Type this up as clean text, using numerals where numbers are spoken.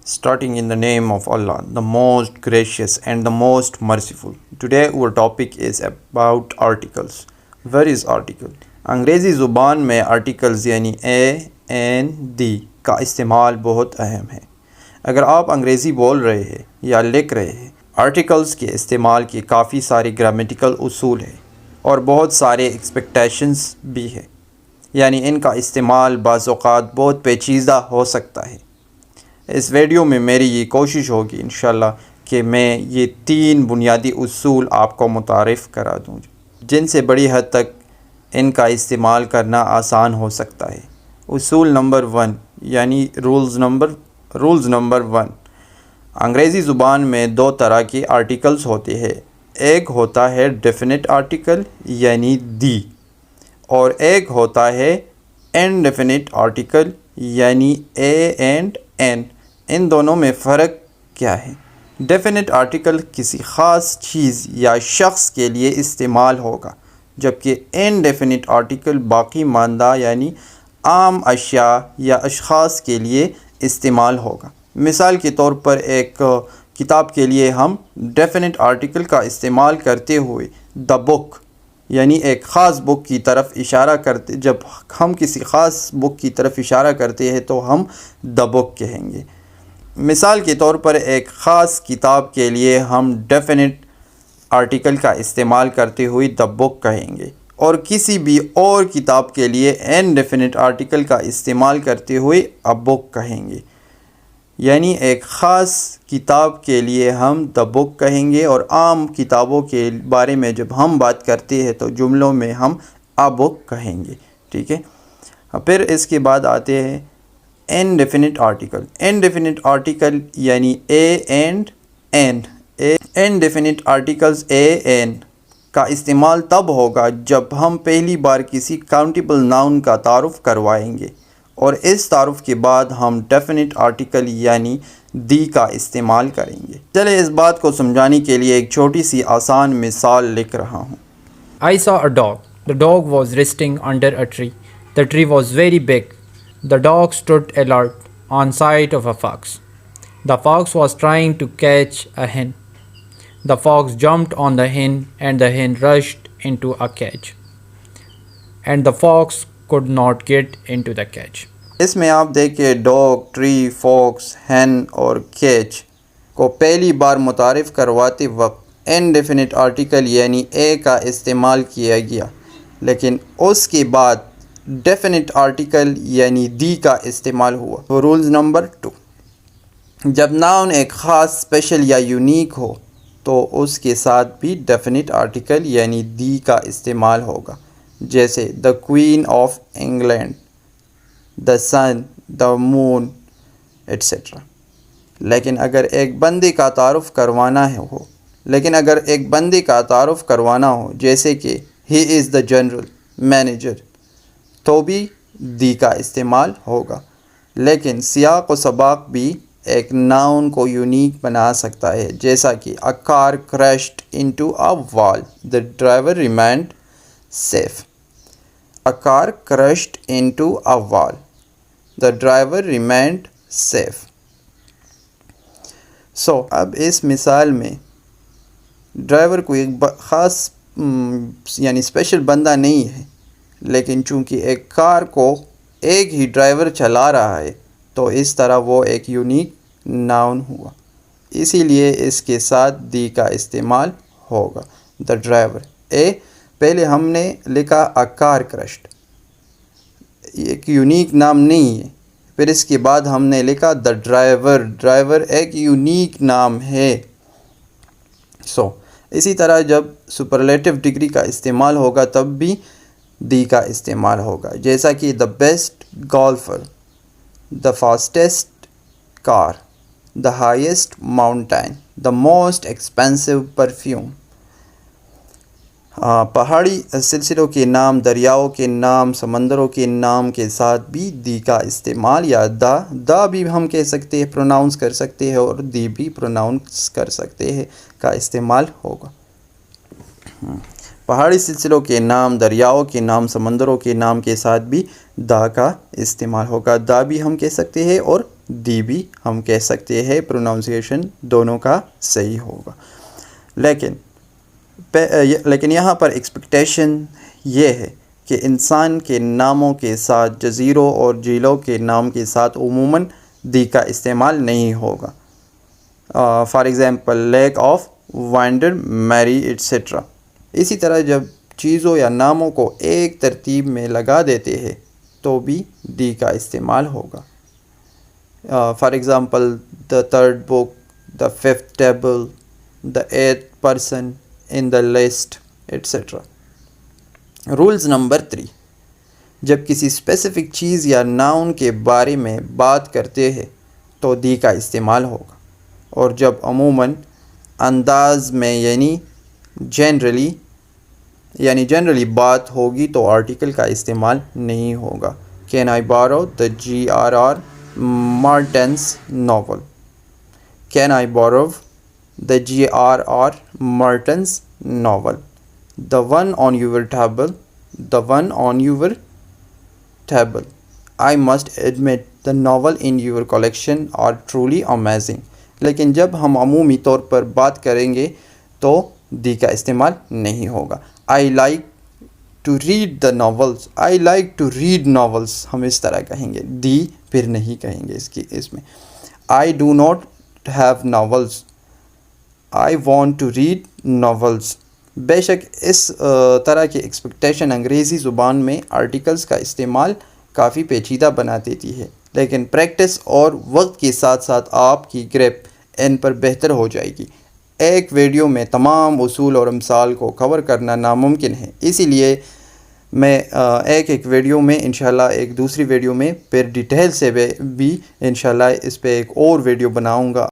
Starting in the name of Allah, the most gracious and the most merciful. Today our topic is about articles. Where is article? انگریزی زبان میں articles یعنی A N D کا استعمال بہت اہم ہے. اگر آپ انگریزی بول رہے ہیں یا لکھ رہے ہیں، articles کے استعمال کے کافی سارے گرامیٹیکل اصول ہیں اور بہت سارے ایکسپیکٹیشنز بھی ہیں. یعنی ان کا استعمال بعض اوقات بہت پیچیدہ ہو سکتا ہے. اس ویڈیو میں میری یہ کوشش ہوگی انشاءاللہ کہ میں یہ 3 بنیادی اصول آپ کو متعارف کرا دوں جن سے بڑی حد تک ان کا استعمال کرنا آسان ہو سکتا ہے. اصول نمبر 1 یعنی رولز نمبر 1. انگریزی زبان میں 2 طرح کے آرٹیکلز ہوتے ہیں. ایک ہوتا ہے ڈیفینٹ آرٹیکل یعنی دی، اور ایک ہوتا ہے انڈیفینٹ آرٹیکل یعنی اے اینڈ این. ان دونوں میں فرق کیا ہے؟ ڈیفینٹ آرٹیکل کسی خاص چیز یا شخص کے لیے استعمال ہوگا، جبکہ انڈیفینٹ آرٹیکل باقی ماندہ یعنی عام اشیاء یا اشخاص کے لیے استعمال ہوگا. مثال کے طور پر ایک کتاب کے لیے ہم ڈیفینٹ آرٹیکل کا استعمال کرتے ہوئے دا بک یعنی ایک خاص بک کی طرف اشارہ کرتے، جب ہم کسی خاص بک کی طرف اشارہ کرتے ہیں تو ہم دا بک کہیں گے. مثال کے طور پر ایک خاص کتاب کے لیے ہم ڈیفینٹ آرٹیکل کا استعمال کرتے ہوئے دا بک کہیں گے، اور کسی بھی اور کتاب کے لیے انڈیفینٹ آرٹیکل کا استعمال کرتے ہوئے اے بک کہیں گے. یعنی ایک خاص کتاب کے لیے ہم دا بک کہیں گے، اور عام کتابوں کے بارے میں جب ہم بات کرتے ہیں تو جملوں میں ہم اے بک کہیں گے. ٹھیک ہے. پھر اس کے بعد آتے ہیں انڈیفینٹ آرٹیکل. انڈیفینٹ آرٹیکل یعنی a and an. Indefinite articles a an کا استعمال تب ہوگا جب ہم پہلی بار کسی کاؤنٹیبل ناؤن کا تعارف کروائیں گے، اور اس تعارف کے بعد ہم ڈیفینٹ آرٹیکل یعنی دی کا استعمال کریں گے. چلے اس بات کو سمجھانے کے لیے ایک چھوٹی سی آسان مثال لکھ رہا ہوں. I saw a dog. The dog was resting under a tree. The tree was very big. The dog stood alert on sight of a fox. The fox was trying to catch a hen. The fox jumped on the hen and the hen rushed into a cage. And the fox could not get into the cage. اس میں آپ دیکھیں dog, tree, Fox, ہین اور catch کو پہلی بار متعارف کرواتے وقت انڈیفینٹ آرٹیکل یعنی اے کا استعمال کیا گیا، لیکن اس کے بعد ڈیفینٹ آرٹیکل یعنی دی کا استعمال ہوا. Rules number 2. جب ناؤن ایک خاص، اسپیشل یا یونیک ہو تو اس کے ساتھ بھی ڈیفینٹ آرٹیکل یعنی دی کا استعمال ہوگا، جیسے the queen of England, the sun, the moon etcetera. لیکن اگر ایک بندے کا تعارف کروانا ہو جیسے کہ ہی از دا جنرل مینیجر، تو بھی دی کا استعمال ہوگا. لیکن سیاق و سباق بھی ایک ناؤن کو یونیک بنا سکتا ہے، جیسا کہ a car crashed into a wall, the driver remained safe. A car crashed into a wall, the driver remained safe. اب اس مثال میں ڈرائیور کو ایک خاص یعنی اسپیشل بندہ نہیں ہے، لیکن چونکہ ایک کار کو ایک ہی ڈرائیور چلا رہا ہے تو اس طرح وہ ایک یونیک ناؤن ہوا، اسی لیے اس کے ساتھ دی کا استعمال ہوگا. The driver. پہلے ہم نے لکھا اے کار کرشڈ، ایک یونیک نام نہیں ہے. پھر اس کے بعد ہم نے لکھا دا ڈرائیور ایک یونیک نام ہے. اسی طرح جب سپرلیٹو ڈگری کا استعمال ہوگا تب بھی دی کا استعمال ہوگا، جیسا کہ the best golfer, the fastest car, the highest mountain, the most expensive perfume. پہاڑی سلسلوں کے نام، دریاؤں کے نام، سمندروں کے نام کے ساتھ بھی دی کا استعمال یا دا بھی ہم کہہ سکتے ہیں، پروناؤنس کر سکتے ہیں، اور دی بھی پروناؤنس کر سکتے ہیں کا استعمال ہوگا. پہاڑی سلسلوں کے نام، دریاؤں کے نام، سمندروں کے نام کے ساتھ بھی دا کا استعمال ہوگا. دا بھی ہم کہہ سکتے ہیں اور دی بھی ہم کہہ سکتے ہیں، پروناؤنسیشن دونوں کا صحیح ہوگا. لیکن یہاں پر ایکسپیکٹیشن یہ ہے کہ انسان کے ناموں کے ساتھ جزیروں اور جھیلوں کے نام کے ساتھ عموماً دی کا استعمال نہیں ہوگا. فار ایگزامپل لیک آف وائنڈر میری ایٹسٹرا. اسی طرح جب چیزوں یا ناموں کو ایک ترتیب میں لگا دیتے ہیں تو بھی دی کا استعمال ہوگا. For example the third book, the fifth table, the eighth person in the list etcetera. Rules number 3، جب کسی اسپیسیفک چیز یا ناؤن کے بارے میں بات کرتے ہیں تو دی کا استعمال ہوگا، اور جب عموماً انداز میں یعنی جنرلی بات ہوگی تو آرٹیکل کا استعمال نہیں ہوگا. کین آئی بارو دا G.R.R. Martin's novel؟ Can I بارو دا G.R.R. Martin's novel؟ The one on your table. The one on your table. I must admit the novel in your collection are truly amazing. لیکن جب ہم عمومی طور پر بات کریں گے تو دی کا استعمال نہیں ہوگا. I like to read the novels. I like to read novels. ہم اس طرح کہیں گے، دی پھر نہیں کہیں گے اس میں. I do not have novels. I want to read novels. بے شک اس طرح کی ایکسپیکٹیشن انگریزی زبان میں آرٹیکلز کا استعمال کافی پیچیدہ بنا دیتی ہے، لیکن پریکٹس اور وقت کے ساتھ ساتھ آپ کی گریپ ان پر بہتر ہو جائے گی. ایک ویڈیو میں تمام اصول اور امثال کو کور کرنا ناممکن ہے، اسی لیے میں ایک ویڈیو میں انشاءاللہ ایک دوسری ویڈیو میں پھر ڈیٹیل سے بھی انشاءاللہ اس پہ ایک اور ویڈیو بناؤں گا.